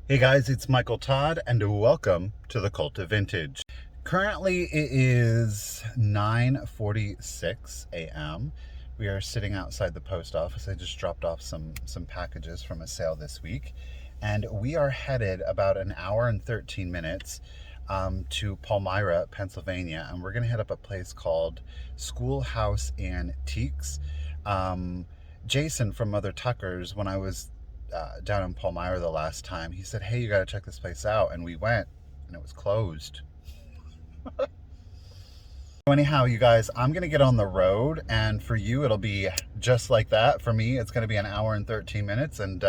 Hey guys, it's Michael Todd and welcome to The.Cult.Of.Vintage. Currently it is 9:46 a.m. We are sitting outside the post office. I just dropped off some packages from a sale this week, and we are headed about an hour and 13 minutes to Palmyra, Pennsylvania, and we're gonna hit up a place called Schoolhouse Antiques. Jason from Mother Tucker's, when I was down in Palmyra the last time, he said, hey, you got to check this place out. And we went, and it was closed. Anyhow, you guys, I'm going to get on the road, and for you, it'll be just like that. For me, it's going to be an hour and 13 minutes, and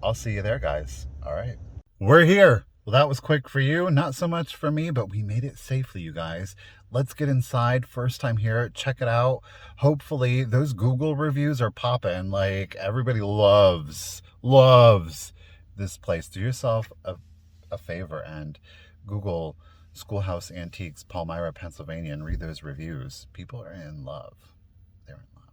I'll see you there, guys. All right. We're here. Well, that was quick for you, not so much for me, but we made it safely, you guys. Let's get inside. First time here. Check it out. Hopefully, those Google reviews are popping. Like, everybody loves this place. Do yourself a favor and Google Schoolhouse Antiques, Palmyra, Pennsylvania, and read those reviews. People are in love. They're in love.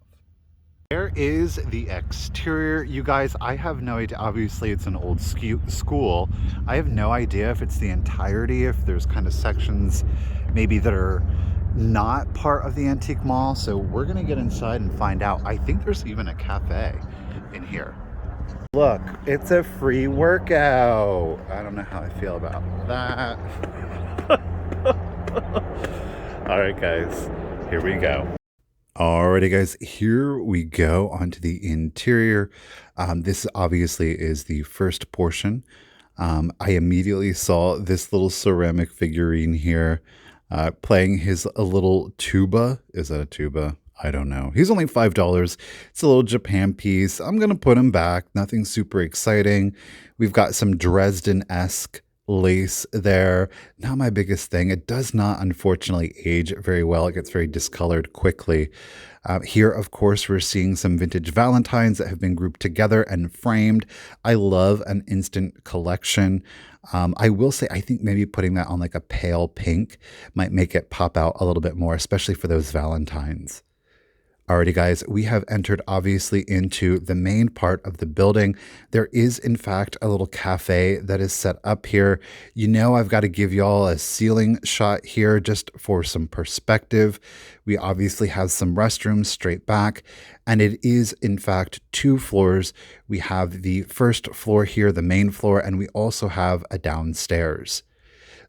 There is the exterior. You guys, I have no idea. Obviously, it's an old school. I have no idea if it's the entirety, if there's kind of sections maybe that are not part of the antique mall. So we're going to get inside and find out. I think there's even a cafe in here. Look, it's a free workout. I don't know how I feel about that. All right, guys, here we go. Alrighty, guys, here we go onto the interior. This obviously is the first portion. I immediately saw this little ceramic figurine here playing his a little tuba. Is that a tuba? I don't know. He's only $5. It's a little Japan piece. I'm going to put him back. Nothing super exciting. We've got some Dresden-esque lace there. Not my biggest thing. It does not, unfortunately, age very well. It gets very discolored quickly. Here, of course, we're seeing some vintage Valentines that have been grouped together and framed. I love an instant collection. I will say, I think maybe putting that on like a pale pink might make it pop out a little bit more, especially for those Valentines. Alrighty, guys, we have entered obviously into the main part of the building. There is, in fact, a little cafe that is set up here. You know, I've got to give y'all a ceiling shot here just for some perspective. We obviously have some restrooms straight back, and it is, in fact, 2 floors. We have the first floor here, the main floor, and we also have a downstairs.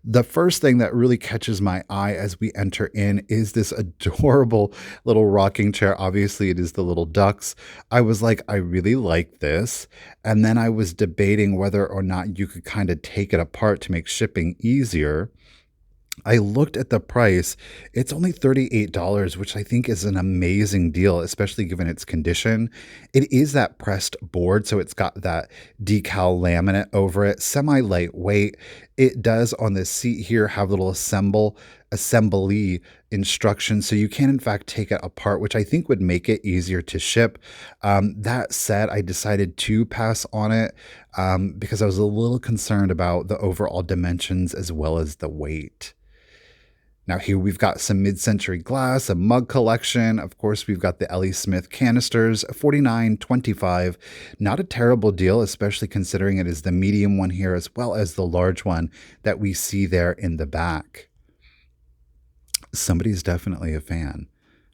The first thing that really catches my eye as we enter in is this adorable little rocking chair. Obviously, it is the little ducks. I was like, I really like this. And then I was debating whether or not you could kind of take it apart to make shipping easier. I looked at the price. It's only $38, which I think is an amazing deal, especially given its condition. It is that pressed board, so it's got that decal laminate over it, semi-lightweight. It does on the seat here have little assembly instructions, so you can in fact take it apart, which I think would make it easier to ship. That said, I decided to pass on it because I was a little concerned about the overall dimensions as well as the weight. Now here we've got some mid-century glass, a mug collection. Of course, we've got the L.E. Smith canisters, $49.25. Not a terrible deal, especially considering it is the medium one here as well as the large one that we see there in the back. Somebody's definitely a fan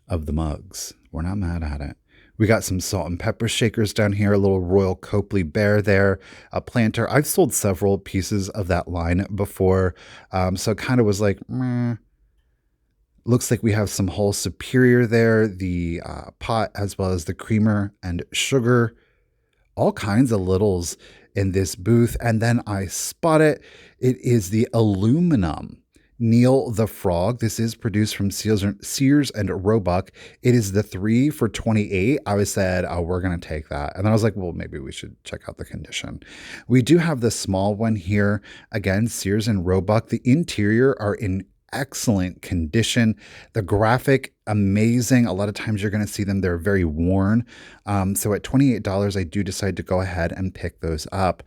of the mugs. We're not mad at it. We got some salt and pepper shakers down here, a little Royal Copley bear there, a planter. I've sold several pieces of that line before, so it kind of was like, meh. Looks like we have some Hull Superior there, the pot as well as the creamer and sugar. All kinds of littles in this booth. And then I spot it. It is the aluminum Neil the Frog. This is produced from Sears and Roebuck. It is the 3 for $28. I said, oh, we're going to take that. And then I was like, well, maybe we should check out the condition. We do have the small one here. Again, Sears and Roebuck. The interior are in excellent condition. The graphic, amazing. A lot of times you're going to see them, they're very worn. So at $28, I do decide to go ahead and pick those up.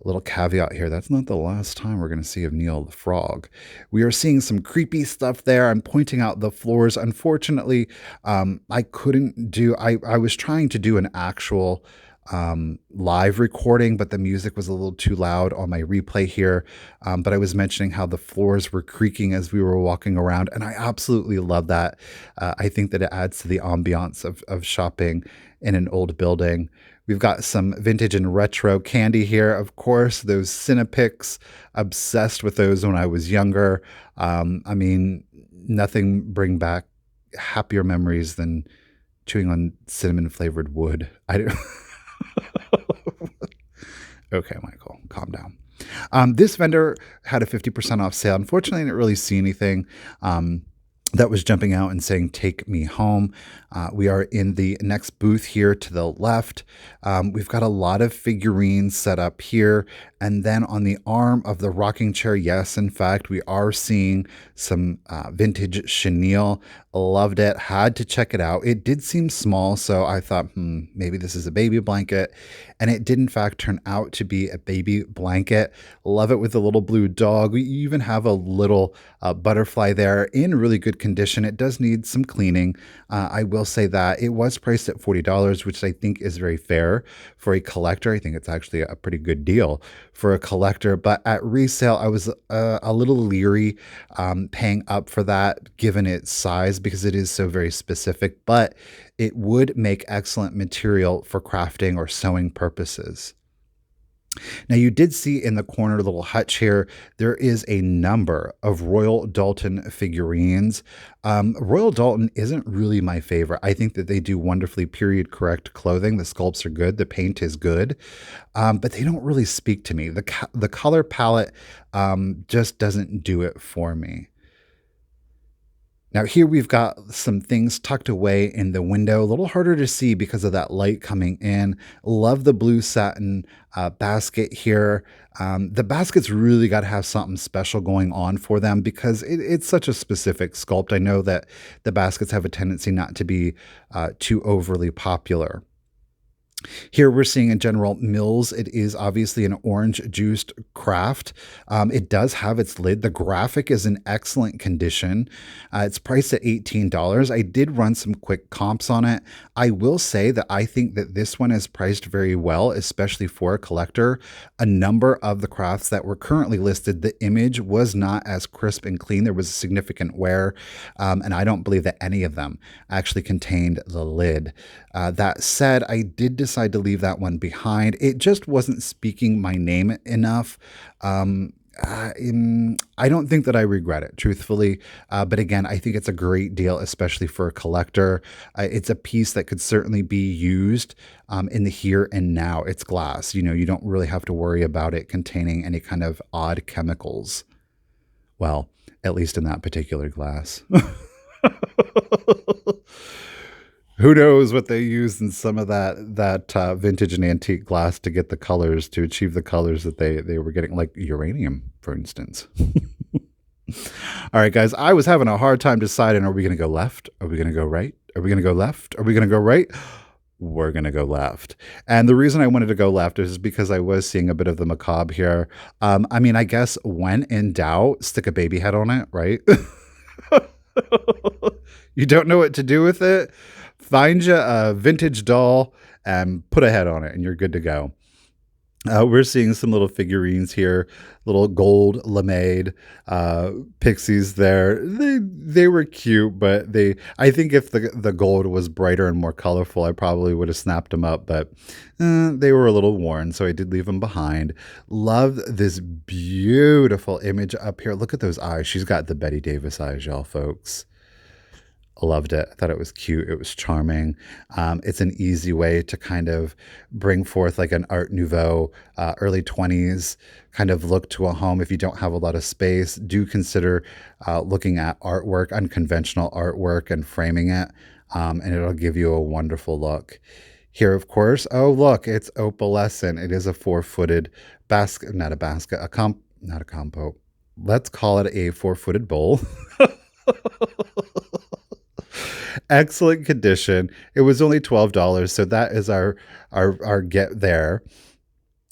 A little caveat here, that's not the last time we're going to see of Neil the Frog. We are seeing some creepy stuff there. I'm pointing out the floors. Unfortunately, I couldn't do, I was trying to do an actual live recording, but the music was a little too loud on my replay here. But I was mentioning how the floors were creaking as we were walking around, and I absolutely love that. I think that it adds to the ambiance of shopping in an old building. We've got some vintage and retro candy here, of course, those Cinepics, obsessed with those when I was younger. I mean, nothing bring back happier memories than chewing on cinnamon flavored wood. I don't. Okay, Michael, calm down. This vendor had a 50% off sale. Unfortunately, I didn't really see anything that was jumping out and saying, "Take me home." We are in the next booth here to the left. We've got a lot of figurines set up here. And then on the arm of the rocking chair, yes, in fact, we are seeing some vintage chenille. Loved it. Had to check it out. It did seem small, so I thought, maybe this is a baby blanket. And it did, in fact, turn out to be a baby blanket. Love it with a little blue dog. We even have a little butterfly there in really good condition. It does need some cleaning. I will say that it was priced at $40, which I think is very fair for a collector. I think it's actually a pretty good deal for a collector. But at resale, I was a little leery paying up for that given its size because it is so very specific. But it would make excellent material for crafting or sewing purposes. Now, you did see in the corner little hutch here, there is a number of Royal Dalton figurines. Royal Dalton isn't really my favorite. I think that they do wonderfully period correct clothing. The sculpts are good. The paint is good. But they don't really speak to me. The color palette just doesn't do it for me. Now here we've got some things tucked away in the window, a little harder to see because of that light coming in. Love the blue satin basket here. The baskets really got to have something special going on for them because it's such a specific sculpt. I know that the baskets have a tendency not to be too overly popular. Here we're seeing in General Mills, it is obviously an orange juiced craft. It does have its lid. The graphic is in excellent condition. It's priced at $18. I did run some quick comps on it. I will say that I think that this one is priced very well, especially for a collector. A number of the crafts that were currently listed, the image was not as crisp and clean. There was significant wear, and I don't believe that any of them actually contained the lid. That said, I did decide to leave that one behind. It just wasn't speaking my name enough. I don't think that I regret it, truthfully. But again, I think it's a great deal, especially for a collector. It's a piece that could certainly be used in the here and now. It's glass. You don't really have to worry about it containing any kind of odd chemicals. Well, at least in that particular glass. Who knows what they used in some of that vintage and antique glass to get the colors, to achieve the colors that they were getting, like uranium, for instance. All right, guys, I was having a hard time deciding, are we going to go left? Are we going to go right? Are we going to go left? Are we going to go right? We're going to go left. And the reason I wanted to go left is because I was seeing a bit of the macabre here. I guess when in doubt, stick a baby head on it, right? You don't know what to do with it? Find you a vintage doll and put a head on it, and you're good to go. We're seeing some little figurines here, little gold lamade pixies there. They were cute, but I think if the gold was brighter and more colorful, I probably would have snapped them up, but they were a little worn, so I did leave them behind. Love this beautiful image up here. Look at those eyes. She's got the Betty Davis eyes, y'all folks. Loved it. I thought it was cute. It was charming. It's an easy way to kind of bring forth like an Art Nouveau, early 20s kind of look to a home. If you don't have a lot of space, do consider looking at artwork, unconventional artwork, and framing it, and it'll give you a wonderful look. Here, of course, oh, look, it's opalescent. It is a 4-footed basket, not a basket, not a compo. Let's call it a 4-footed bowl. Excellent condition. It was only $12, so that is our get there.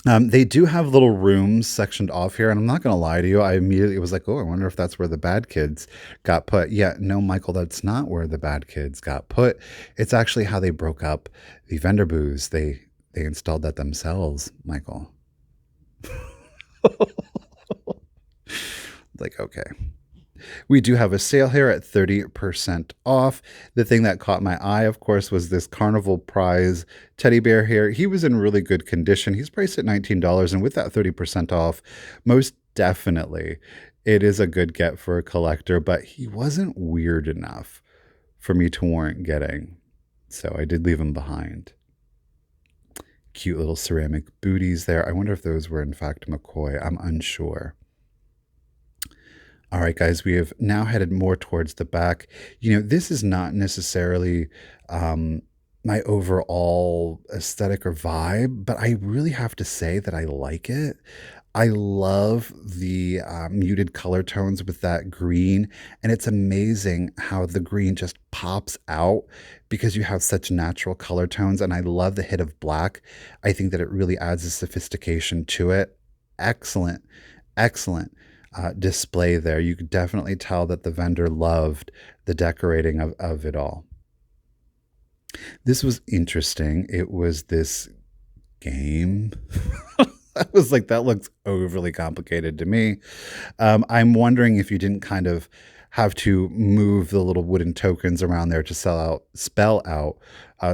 They do have little rooms sectioned off here, and I'm not going to lie to you. I immediately was like, oh, I wonder if that's where the bad kids got put. Yeah, no, Michael, that's not where the bad kids got put. It's actually how they broke up the vendor booths. They They installed that themselves, Michael. Like, okay. We do have a sale here at 30% off. The thing that caught my eye, of course, was this Carnival Prize teddy bear here. He was in really good condition. He's priced at $19, and with that 30% off, most definitely it is a good get for a collector, but he wasn't weird enough for me to warrant getting. So I did leave him behind. Cute little ceramic booties there. I wonder if those were in fact McCoy. I'm unsure. All right, guys, we have now headed more towards the back. This is not necessarily um, my overall aesthetic or vibe, but I really have to say that I like it. I love the muted color tones with that green, and it's amazing how the green just pops out because you have such natural color tones. And I love the hit of black. I think that it really adds a sophistication to it. Excellent, excellent display there. You could definitely tell that the vendor loved the decorating of it all. This was interesting. It was this game. I was like, that looks overly complicated to me. I'm wondering if you didn't kind of have to move the little wooden tokens around there to spell out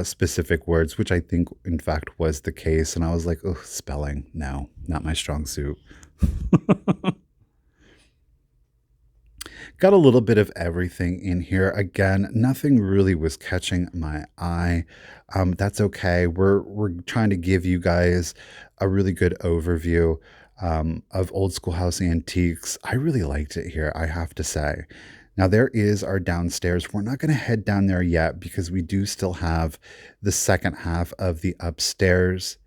specific words, which I think, in fact, was the case. And I was like, oh, spelling, no, not my strong suit. Got a little bit of everything in here. Again, nothing really was catching my eye. That's okay. We're trying to give you guys a really good overview of old schoolhouse antiques. I really liked it here, I have to say. Now there is our downstairs. We're not going to head down there yet because we do still have the second half of the upstairs.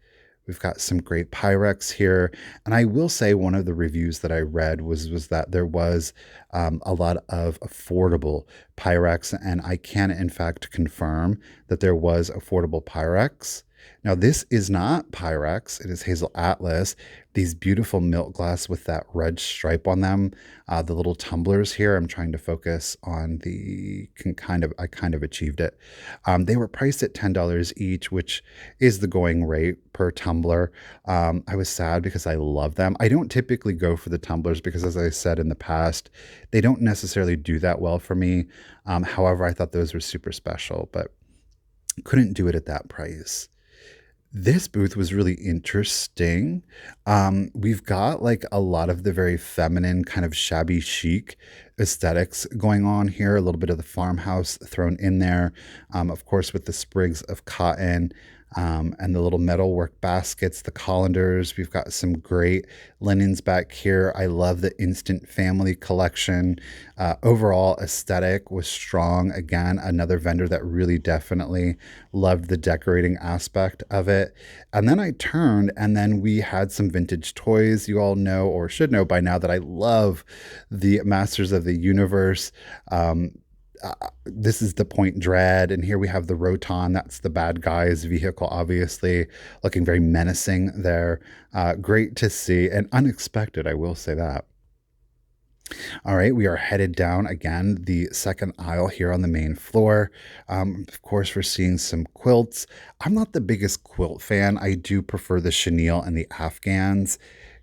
We've got some great Pyrex here. And I will say one of the reviews that I read was that there was a lot of affordable Pyrex. And I can, in fact, confirm that there was affordable Pyrex. Now, this is not Pyrex. It is Hazel Atlas. These beautiful milk glass with that red stripe on them. The little tumblers here. I'm trying to focus on I kind of achieved it. They were priced at $10 each, which is the going rate per tumbler. I was sad because I love them. I don't typically go for the tumblers because, as I said in the past, they don't necessarily do that well for me. However, I thought those were super special, but couldn't do it at that price. This booth was really interesting. We've got like a lot of the very feminine, kind of shabby chic aesthetics going on here, a little bit of the farmhouse thrown in there, of course, with the sprigs of cotton. And the little metalwork baskets, the colanders. We've got some great linens back here. I love the Instant Family collection. Overall aesthetic was strong. Again, another vendor that really definitely loved the decorating aspect of it. And then I turned, and then we had some vintage toys. You all know, or should know by now, that I love the Masters of the Universe. This is the Point Dread, and here we have the Roton. That's the bad guy's vehicle, obviously, looking very menacing there. Great to see, and unexpected, I will say that. All right, we are headed down again the second aisle here on the main floor. Of course, we're seeing some quilts. I'm not the biggest quilt fan. I do prefer the chenille and the Afghans.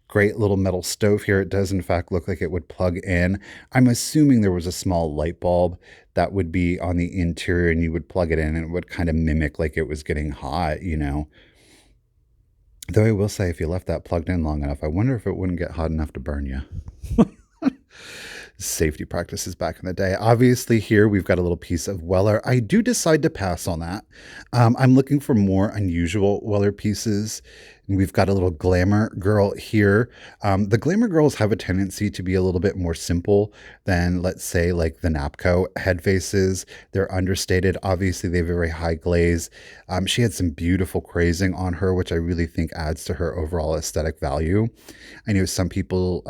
Great little metal stove here. It does, in fact, look like it would plug in. I'm assuming there was a small light bulb that would be on the interior and you would plug it in and it would kind of mimic like it was getting hot. Though I will say, if you left that plugged in long enough, I wonder if it wouldn't get hot enough to burn you. Safety practices back in the day. Obviously, here we've got a little piece of Weller. I do decide to pass on that. I'm looking for more unusual Weller pieces. And we've got a little Glamour Girl here. The Glamour Girls have a tendency to be a little bit more simple than, let's say, like the Napco head faces. They're understated. Obviously, they have a very high glaze. She had some beautiful crazing on her, which I really think adds to her overall aesthetic value. I know some people,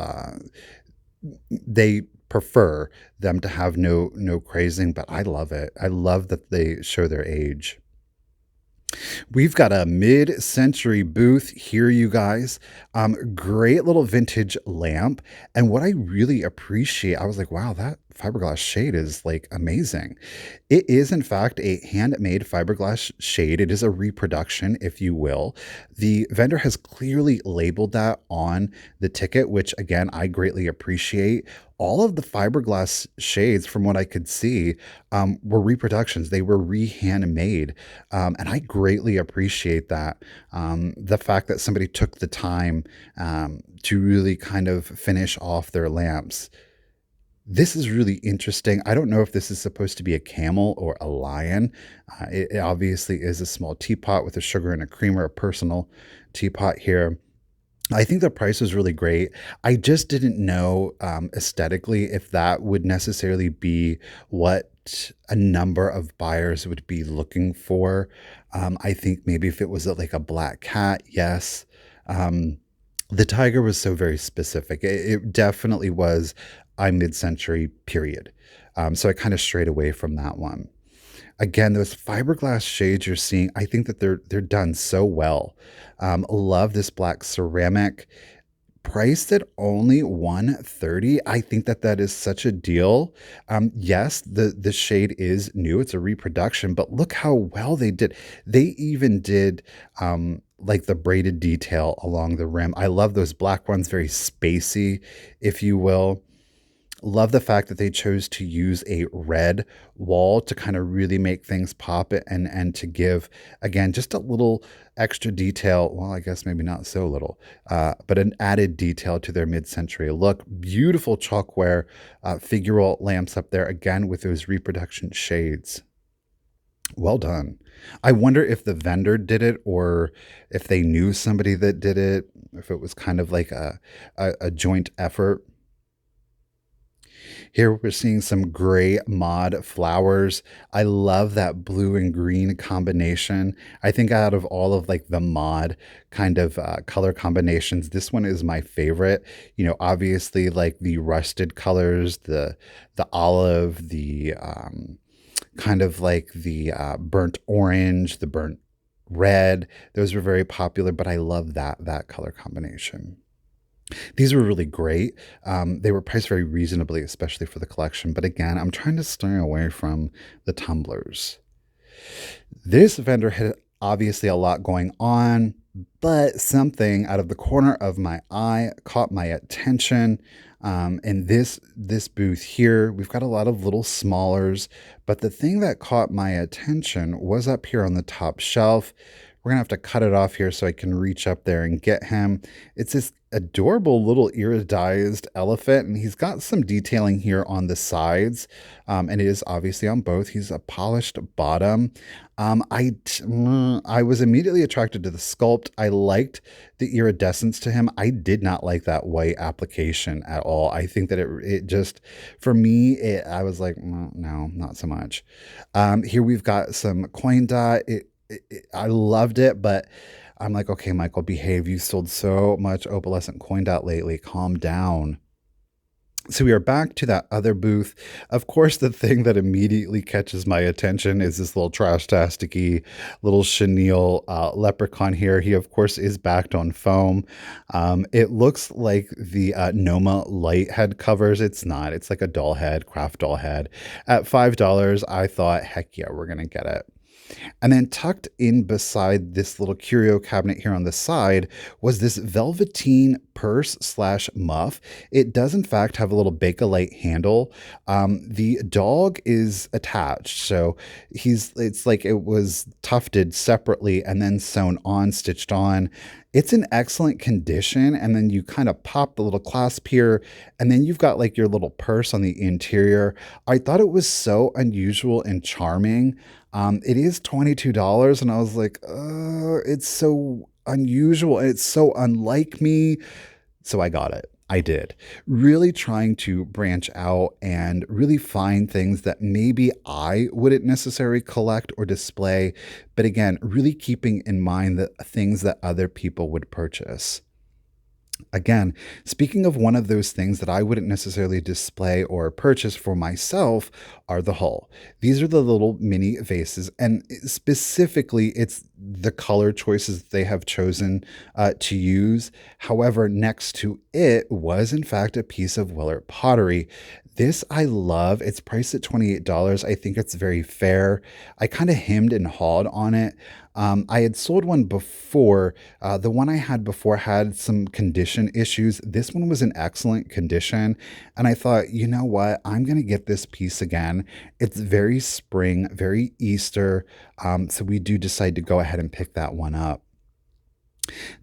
they prefer them to have no crazing, but I love it. I love that they show their age. We've got a mid-century booth here, you guys. Great little vintage lamp. And what I really appreciate, I was like, wow, that fiberglass shade is like amazing. It is, in fact, a handmade fiberglass shade. It is a reproduction, if you will. The vendor has clearly labeled that on the ticket, which again, I greatly appreciate. All of the fiberglass shades, from what I could see, were reproductions. They were re-handmade. And I greatly appreciate that. The fact that somebody took the time to really kind of finish off their lamps. This is really interesting. I don't know if this is supposed to be a camel or a lion. It obviously is a small teapot with a sugar and a creamer, a personal teapot here. I think the price was really great. I just didn't know aesthetically if that would necessarily be what a number of buyers would be looking for. I think maybe if it was like a black cat, yes. Um, the tiger was so very specific. It definitely was a mid-century period. So I kind of strayed away from that one. Again, those fiberglass shades you're seeing, I think that they're done so well. Love this black ceramic, priced at only 130. I think that that is such a deal. Yes, the shade is new; it's a reproduction, but look how well they did. They even did like the braided detail along the rim. I love those black ones, very spacey, if you will. Love the fact that they chose to use a red wall to kind of really make things pop it and to give, again, just a little extra detail. Well, I guess maybe not so little, but an added detail to their mid-century look. Beautiful chalkware figural lamps up there, again, with those reproduction shades. Well done. I wonder if the vendor did it or if they knew somebody that did it, if it was kind of like a joint effort. Here we're seeing some gray mod flowers. I love that blue and green combination. I think out of all of like the mod kind of color combinations, this one is my favorite. You know, obviously like the rusted colors, the olive, the kind of like the burnt orange, the burnt red. Those were very popular, but I love that color combination. These were really great. They were priced very reasonably, especially for the collection. But again, I'm trying to stay away from the tumblers. This vendor had obviously a lot going on, but something out of the corner of my eye caught my attention. In this booth here, we've got a lot of little smallers, but the thing that caught my attention was up here on the top shelf. We're gonna have to cut it off here so I can reach up there and get him. It's this adorable little iridized elephant, and he's got some detailing here on the sides, and it is obviously on both. He's a polished bottom. I was immediately attracted to the sculpt. I liked the iridescence to him. I did not like that white application at all. I think that it just, for me, I was like, no, not so much. Here we've got some coin dot. I loved it, but I'm like, okay, Michael, behave. You sold so much opalescent coin dot lately. Calm down. So we are back to that other booth. Of course, the thing that immediately catches my attention is this little trash-tasticky little chenille leprechaun here. He, of course, is backed on foam. It looks like the Noma light head covers. It's not. It's like a doll head, craft doll head. At $5, I thought, heck yeah, we're going to get it. And then tucked in beside this little curio cabinet here on the side was this velveteen purse slash muff. It does in fact have a little Bakelite handle. The dog is attached, so it's like it was tufted separately and then sewn on, stitched on. It's in excellent condition, and then you kind of pop the little clasp here, and then you've got like your little purse on the interior. I thought it was so unusual and charming. It is $22, and I was like, it's so unusual and it's so unlike me. So I got it. I did. Really trying to branch out and really find things that maybe I wouldn't necessarily collect or display, but again, really keeping in mind the things that other people would purchase. Again, speaking of one of those things that I wouldn't necessarily display or purchase for myself are the hull. These are the little mini vases, and specifically, it's the color choices that they have chosen to use. However, next to it was, in fact, a piece of Willard pottery. This I love. It's priced at $28. I think it's very fair. I kind of hemmed and hawed on it. I had sold one before. The one I had before had some condition issues. This one was in excellent condition. And I thought, you know what? I'm going to get this piece again. It's very spring, very Easter. So we do decide to go ahead and pick that one up.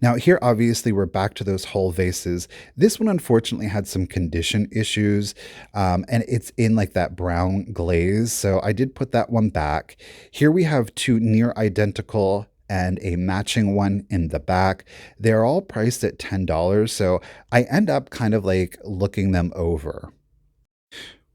Now, here, obviously, we're back to those whole vases. This one, unfortunately, had some condition issues, and it's in like that brown glaze. So I did put that one back. Here we have two near identical and a matching one in the back. They're all priced at $10. So I end up kind of like looking them over.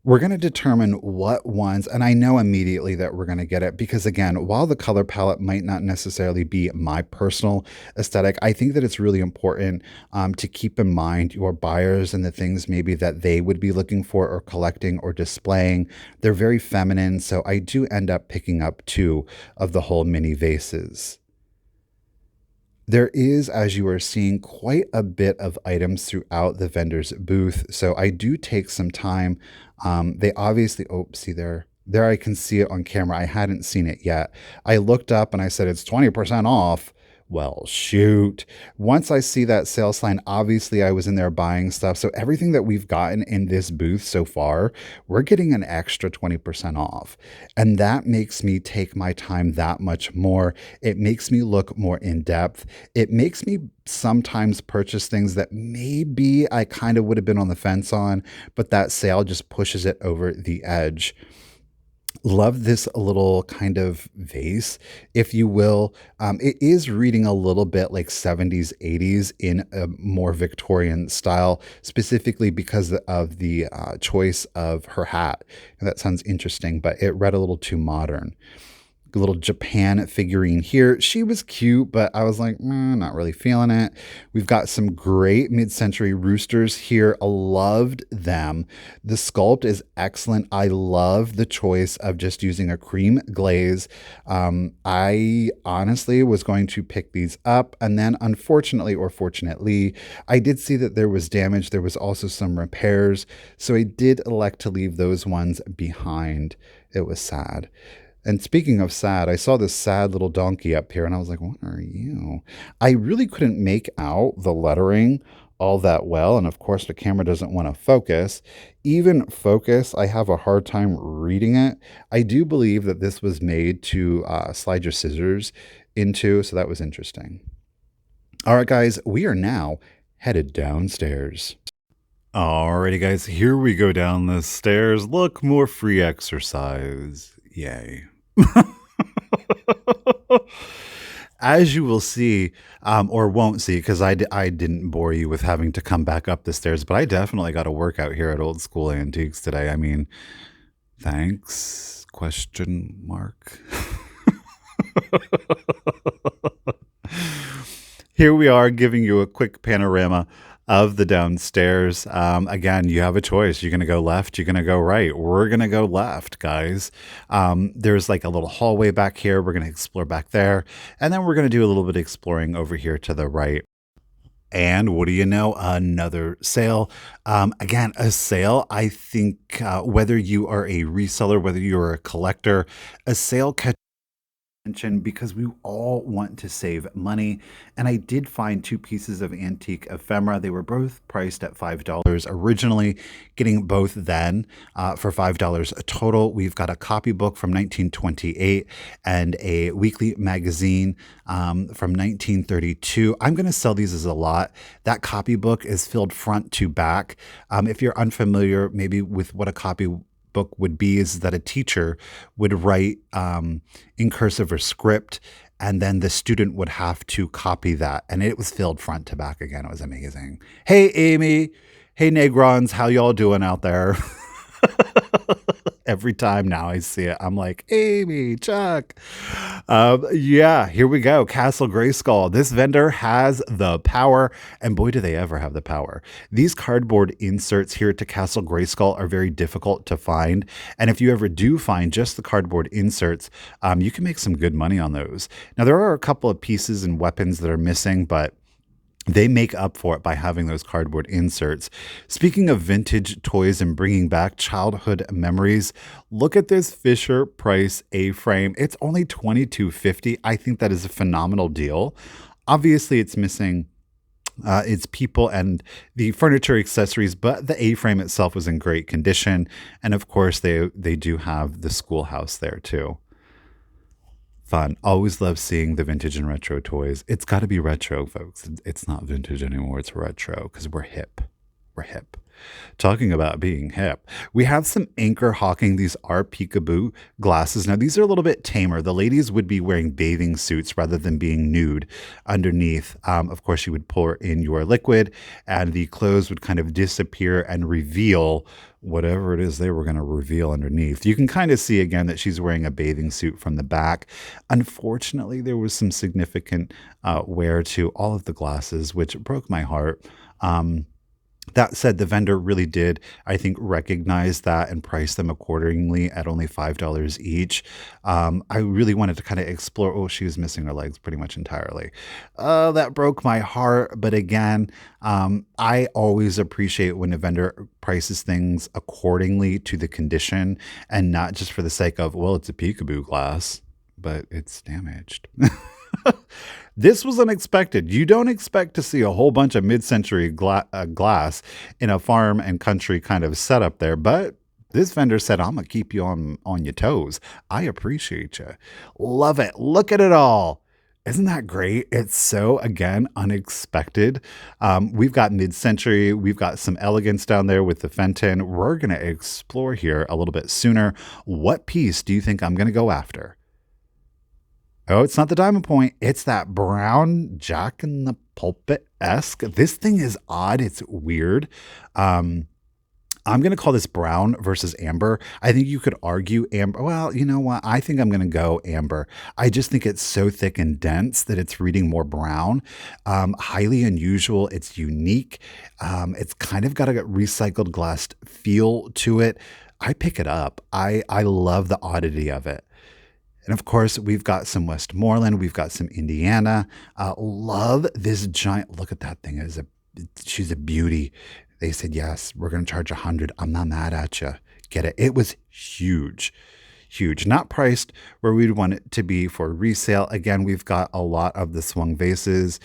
We're going to determine what ones, and I know immediately that we're going to get it because, again, while the color palette might not necessarily be my personal aesthetic, I think that it's really important to keep in mind your buyers and the things maybe that they would be looking for or collecting or displaying. They're very feminine, so I do end up picking up two of the whole mini vases. There is, as you are seeing, quite a bit of items throughout the vendor's booth. So I do take some time. They obviously, oh, see there. There I can see it on camera. I hadn't seen it yet. I looked up and I said, it's 20% off. Well, shoot. Once I see that sales sign, obviously I was in there buying stuff. So everything that we've gotten in this booth so far, we're getting an extra 20% off. And that makes me take my time that much more. It makes me look more in depth. It makes me sometimes purchase things that maybe I kind of would have been on the fence on, but that sale just pushes it over the edge. Love this little kind of vase, if you will. It is reading a little bit like 70s, 80s in a more Victorian style, specifically because of the choice of her hat. And that sounds interesting, but it read a little too modern. Little Japan figurine here. She was cute, but I was like, not really feeling it. We've got some great mid-century roosters here. I loved them. The sculpt is excellent. I love the choice of just using a cream glaze. I honestly was going to pick these up, and then unfortunately or fortunately, I did see that there was damage. There was also some repairs, so I did elect to leave those ones behind. It was sad. And speaking of sad, I saw this sad little donkey up here and I was like, what are you? I really couldn't make out the lettering all that well. And of course, the camera doesn't want to focus. Even focus, I have a hard time reading it. I do believe that this was made to slide your scissors into, so that was interesting. All right, guys, we are now headed downstairs. Alrighty, guys, here we go down the stairs. Look, more free exercise. Yay. As you will see, or won't see, because I didn't bore you with having to come back up the stairs, but I definitely got a workout here at Old School Antiques today. I mean, thanks? Question mark. Here we are giving you a quick panorama of the downstairs. Again, you have a choice. You're going to go left, you're going to go right. We're going to go left, guys. There's like a little hallway back here. We're going to explore back there. And then we're going to do a little bit of exploring over here to the right. And what do you know? Another sale. Again, a sale. I think whether you are a reseller, whether you're a collector, a sale catches attention because we all want to save money. And I did find two pieces of antique ephemera. They were both priced at $5 originally, getting both then for $5 a total. We've got a copybook from 1928 and a weekly magazine from 1932. I'm going to sell these as a lot. That copybook is filled front to back. If you're unfamiliar maybe with what a copybook would be, is that a teacher would write in cursive or script, and then the student would have to copy that. And it was filled front to back again. It was amazing. Hey, Amy. Hey, Negrons. How y'all doing out there? Every time now I see it, I'm like, Amy, Chuck. Yeah, here we go. Castle Grayskull. This vendor has the power, and boy, do they ever have the power. These cardboard inserts here to Castle Grayskull are very difficult to find. And if you ever do find just the cardboard inserts, you can make some good money on those. Now, there are a couple of pieces and weapons that are missing, but they make up for it by having those cardboard inserts. Speaking of vintage toys and bringing back childhood memories, look at this Fisher Price A-frame. It's only $22.50. I think that is a phenomenal deal. Obviously, it's missing its people and the furniture accessories, but the A-frame itself was in great condition. And of course, they do have the schoolhouse there too. Fun. Always love seeing the vintage and retro toys. It's got to be retro, folks. It's not vintage anymore. It's retro because we're hip. We're hip. Talking about being hip, we have some Anchor hawking. These are peekaboo glasses. Now, these are a little bit tamer. The ladies would be wearing bathing suits rather than being nude underneath. Of course, you would pour in your liquid and the clothes would kind of disappear and reveal whatever it is they were going to reveal underneath. You can kind of see again that she's wearing a bathing suit from the back. Unfortunately, there was some significant wear to all of the glasses, which broke my heart. That said, the vendor really did, I think, recognize that and price them accordingly at only $5 each. I really wanted to kind of explore. Oh, she was missing her legs pretty much entirely. That broke my heart. But again, I always appreciate when a vendor prices things accordingly to the condition and not just for the sake of, well, it's a peekaboo glass, but it's damaged. This was unexpected. You don't expect to see a whole bunch of mid-century glass in a farm and country kind of setup there, but this vendor said, I'm going to keep you on your toes. I appreciate you. Love it. Look at it all. Isn't that great? It's so, again, unexpected. We've got mid-century. We've got some elegance down there with the Fenton. We're going to explore here a little bit sooner. What piece do you think I'm going to go after? Oh, it's not the diamond point. It's that brown Jack in the Pulpit-esque. This thing is odd. It's weird. I'm going to call this brown versus amber. I think you could argue amber. Well, you know what? I think I'm going to go amber. I just think it's so thick and dense that it's reading more brown. Highly unusual. It's unique. It's kind of got a recycled glass feel to it. I pick it up. I love the oddity of it. And of course, we've got some Westmoreland. We've got some Indiana. Love this giant. Look at that thing. She's a beauty. They said, yes, we're going to charge $100. I'm not mad at you. Get it? It was huge. Huge. Not priced where we'd want it to be for resale. Again, we've got a lot of the swung vases.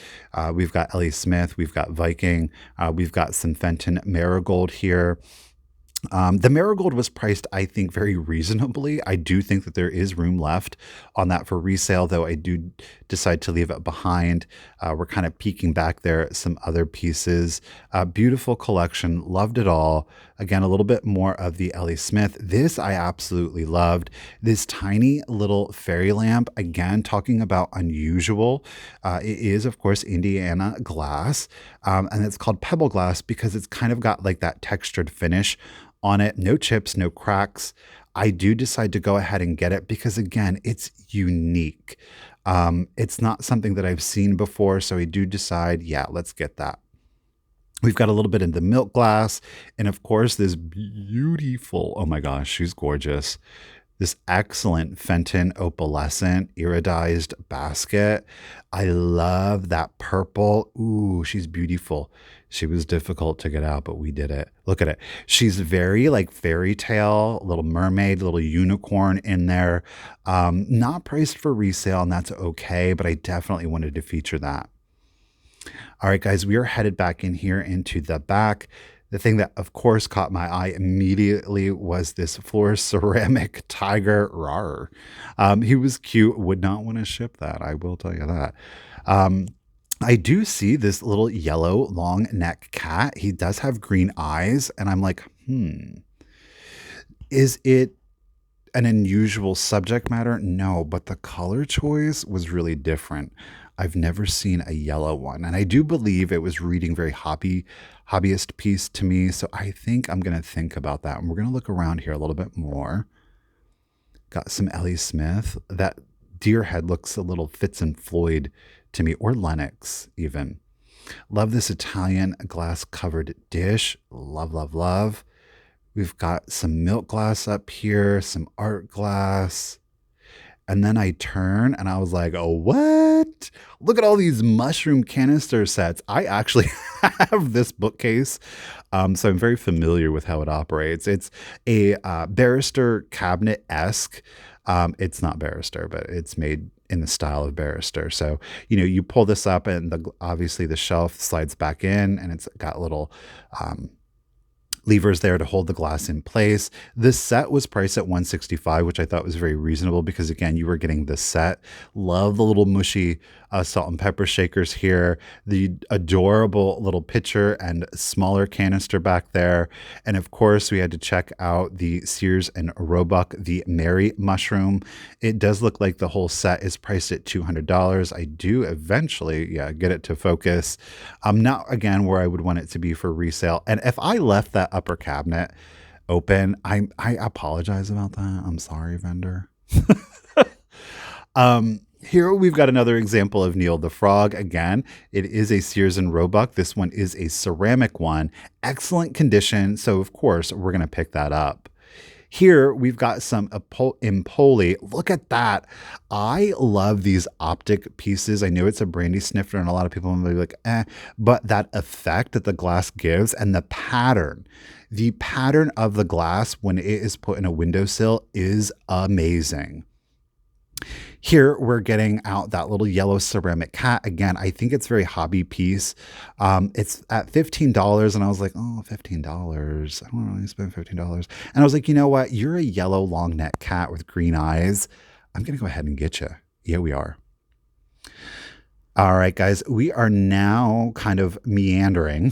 We've got Ellie Smith. We've got Viking. We've got some Fenton Marigold here. The Marigold was priced, I think, very reasonably. I do think that there is room left on that for resale, though I do decide to leave it behind. We're kind of peeking back there at some other pieces. Beautiful collection. Loved it all. Again, a little bit more of the Ellie Smith. This I absolutely loved. This tiny little fairy lamp, again, talking about unusual. It is, of course, Indiana glass, and it's called pebble glass because it's kind of got like that textured finish on it. No chips, no cracks. I do decide to go ahead and get it because, again, it's unique. It's not something that I've seen before, so I do decide, yeah, let's get that. We've got a little bit in the milk glass, and of course, this beautiful, oh my gosh, she's gorgeous. This excellent Fenton opalescent iridized basket. I love that purple. Ooh, she's beautiful. She was difficult to get out, but we did it. Look at it. She's very like fairy tale, little mermaid, little unicorn in there. Not priced for resale, and that's okay, but I definitely wanted to feature that. All right, guys, we are headed back in here into the back. The thing that, of course, caught my eye immediately was this floor ceramic tiger. Rawr. He was cute. Would not want to ship that. I will tell you that. I do see this little yellow long neck cat. He does have green eyes. And I'm like, is it an unusual subject matter? No, but the color choice was really different. I've never seen a yellow one. And I do believe it was reading very hobbyist piece to me. So I think I'm going to think about that. And we're going to look around here a little bit more. Got some Ellie Smith. That deer head looks a little Fitz and Floyd to me, or Lennox even. Love this Italian glass covered dish. Love, love, love. We've got some milk glass up here, some art glass. And then I turn and I was like, oh, what? Look at all these mushroom canister sets. I actually have this bookcase. So I'm very familiar with how it operates. It's a barrister cabinet esque. It's not barrister, but it's made in the style of barrister. So, you pull this up and obviously the shelf slides back in and it's got little levers there to hold the glass in place. This set was priced at $165, which I thought was very reasonable because again, you were getting this set. Love the little mushy salt and pepper shakers here, the adorable little pitcher and smaller canister back there. And of course, we had to check out the Sears and Roebuck, the Mary mushroom. It does look like the whole set is priced at $200. I do eventually, get it to focus. Not again where I would want it to be for resale. And if I left that upper cabinet open, I apologize about that. I'm sorry, vendor. Here we've got another example of Neil the Frog. Again, it is a Sears and Roebuck. This one is a ceramic one. Excellent condition. So of course, we're going to pick that up. Here we've got some Empoli. Look at that. I love these optic pieces. I know it's a brandy snifter and a lot of people will be like, but that effect that the glass gives and the pattern of the glass when it is put in a windowsill is amazing. Here we're getting out that little yellow ceramic cat. Again, I think it's very hobby piece. It's at $15 and I was like, oh, $15. I don't really spend $15. And I was like, you know what? You're a yellow long neck cat with green eyes. I'm going to go ahead and get you. Yeah, we are. All right, guys, we are now kind of meandering.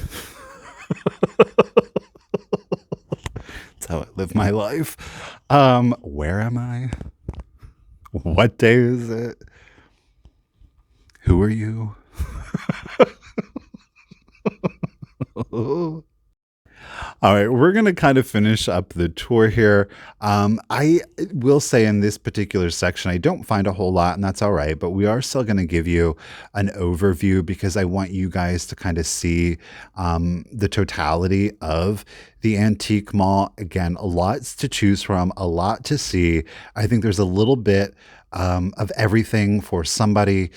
That's how I live my life. Where am I? What day is it? Who are you? All right, we're going to kind of finish up the tour here. I will say in this particular section, I don't find a whole lot, and that's all right, but we are still going to give you an overview because I want you guys to kind of see the totality of the antique mall. Again, lots to choose from, a lot to see. I think there's a little bit of everything for somebody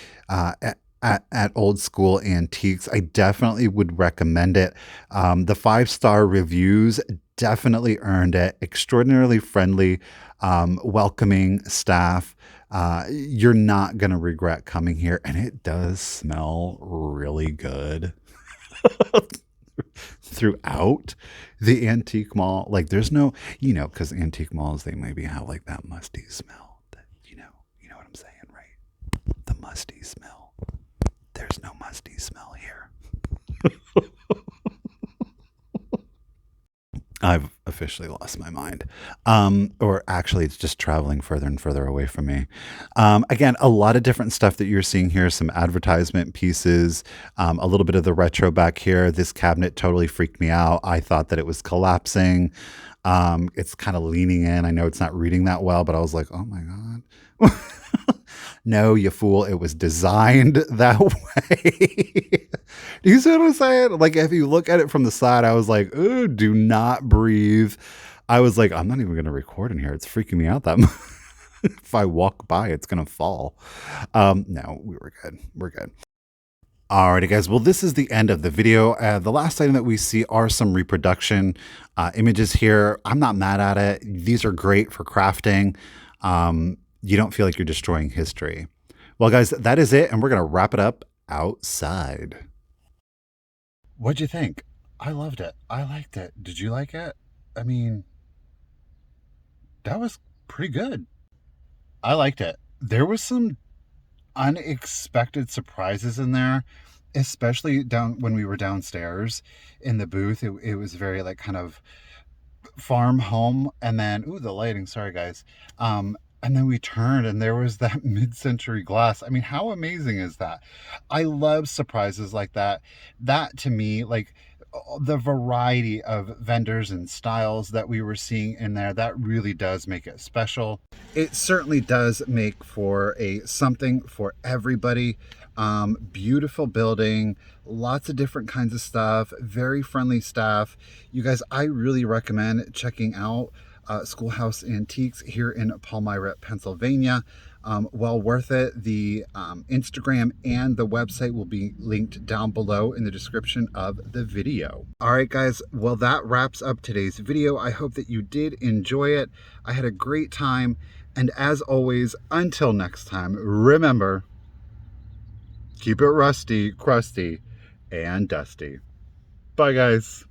at Old School Antiques. I definitely would recommend it. The 5-star reviews definitely earned it. Extraordinarily friendly, welcoming staff. You're not going to regret coming here, and it does smell really good throughout the antique mall. Like there's no, because antique malls, they maybe have like that musty smell that, you know what I'm saying, right? The musty smell. There's no musty smell here. I've officially lost my mind. Or actually, it's just traveling further and further away from me. Again, a lot of different stuff that you're seeing here, some advertisement pieces, a little bit of the retro back here. This cabinet totally freaked me out. I thought that it was collapsing. It's kind of leaning in. I know it's not reading that well, but I was like, oh my God. No, you fool. It was designed that way. Do you see what I'm saying? Like, if you look at it from the side, I was like, oh, do not breathe. I was like, I'm not even going to record in here. It's freaking me out that much. If I walk by, it's going to fall. No, we were good. We're good. Alrighty, guys. Well, this is the end of the video. The last item that we see are some reproduction images here. I'm not mad at it. These are great for crafting. You don't feel like you're destroying history. Well, guys, that is it. And we're going to wrap it up outside. What'd you think? I loved it. I liked it. Did you like it? I mean, that was pretty good. I liked it. There was some unexpected surprises in there, especially down when we were downstairs in the booth. It was very like kind of farm home, and then the lighting, sorry guys, and then we turned and there was that mid-century glass. I mean, how amazing is that? I love surprises like that. That to me, like, the variety of vendors and styles that we were seeing in there, that really does make it special. It certainly does make for a something for everybody. Beautiful building, lots of different kinds of stuff, very friendly staff. You guys, I really recommend checking out Schoolhouse Antiques here in Palmyra, Pennsylvania. Well worth it. The Instagram and the website will be linked down below in the description of the video. All right, guys. Well, that wraps up today's video. I hope that you did enjoy it. I had a great time. And as always, until next time, remember, keep it rusty, crusty, and dusty. Bye, guys.